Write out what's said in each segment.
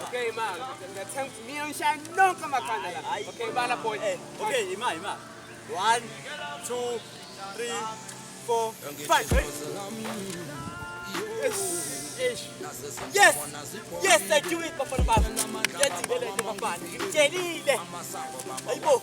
Okay, man. Me and Shine don't come back. Okay, bala boy. Okay, Ima. 1, 2, 3, 4, 5. Yes, I do it, Papa. Get it, Papa. Jelly. Aibo.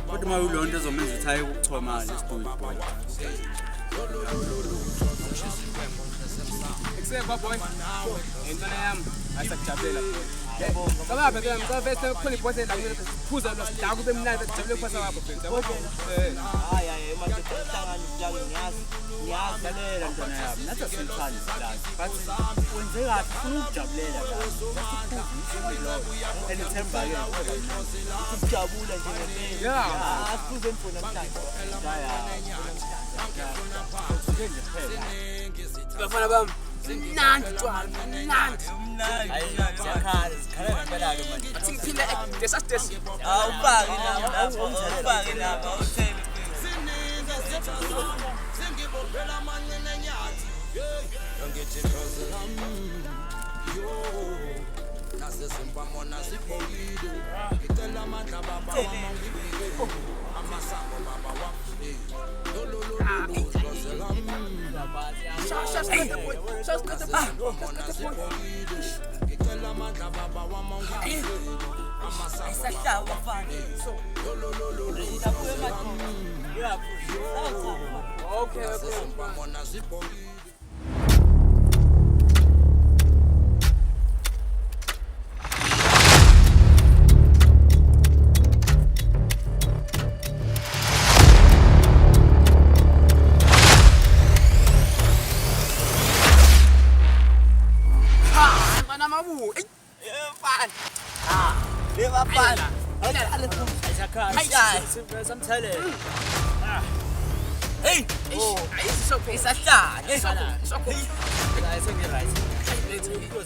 What my own does on the tire to a man is doing. Except boy, and I am as a chabella. Come on, but I'm going to put it was it like who's a dog them now that you was up. Not a few times, but when they are two job later, and it's him by it's job yeah, put them for them time. Some telling. Hey, it's okay. It's a shot. It's okay. It's okay. It's okay, right? It's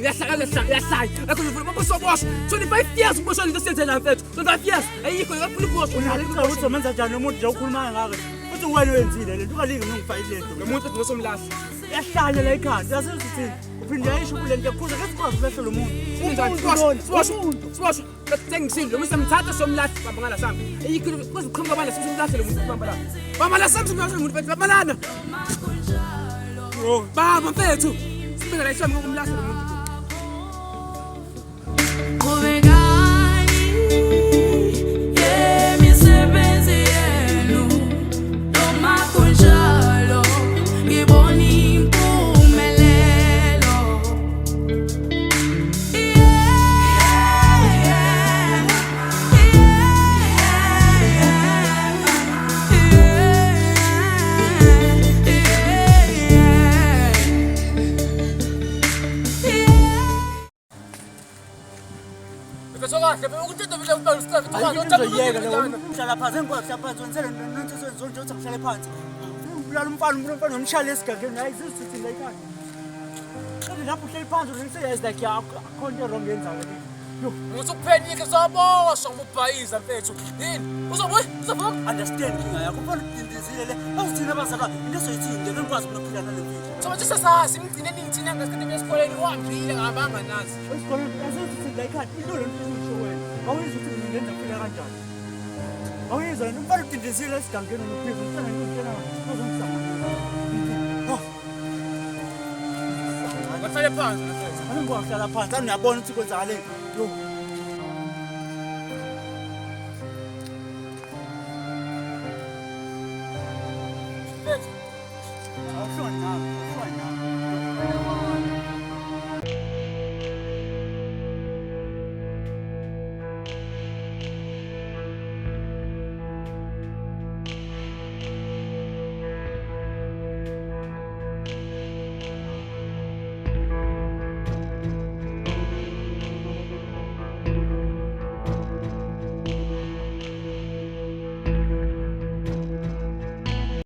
Yes, 25 years, we should listen to that. 25 years, and you could have put the Ayizoyeka lo umhlala phansi engikwazi phansi wenzele nonke nje uthi ngihlale phansi. Ulala umfana nomshaya lesigageni hayi zisithi la ekhaya. Kanti lapho uhleli phansi useyazi like yakho akhona wrong yenzayo. Ngizokuphenike soboshwa ngubhayiza mfethu. Yini? Uzovuka? Understand inga yakho ufana udindizile le. Awuthina abazalwa into soyithi ngeke ngikwazi ukuphila nale mfethu. Soba nje sasazi ngigcine ningithina ngesikhathi esikoleni wambile ngabanga nazi. Esikoleni asithi la ekhaya into le nto usho wena. Awuyizi ukuthi ngenza phila kanjani. Awuyizi wena ufana udindizile esigangeni nophiko ufana ngikutshela uzongizama. Ngahlale phansi mfethu. Angiwahlala phansi ngiyabona ukuthi kwenzakaleni. Yo. Awuhloni nami.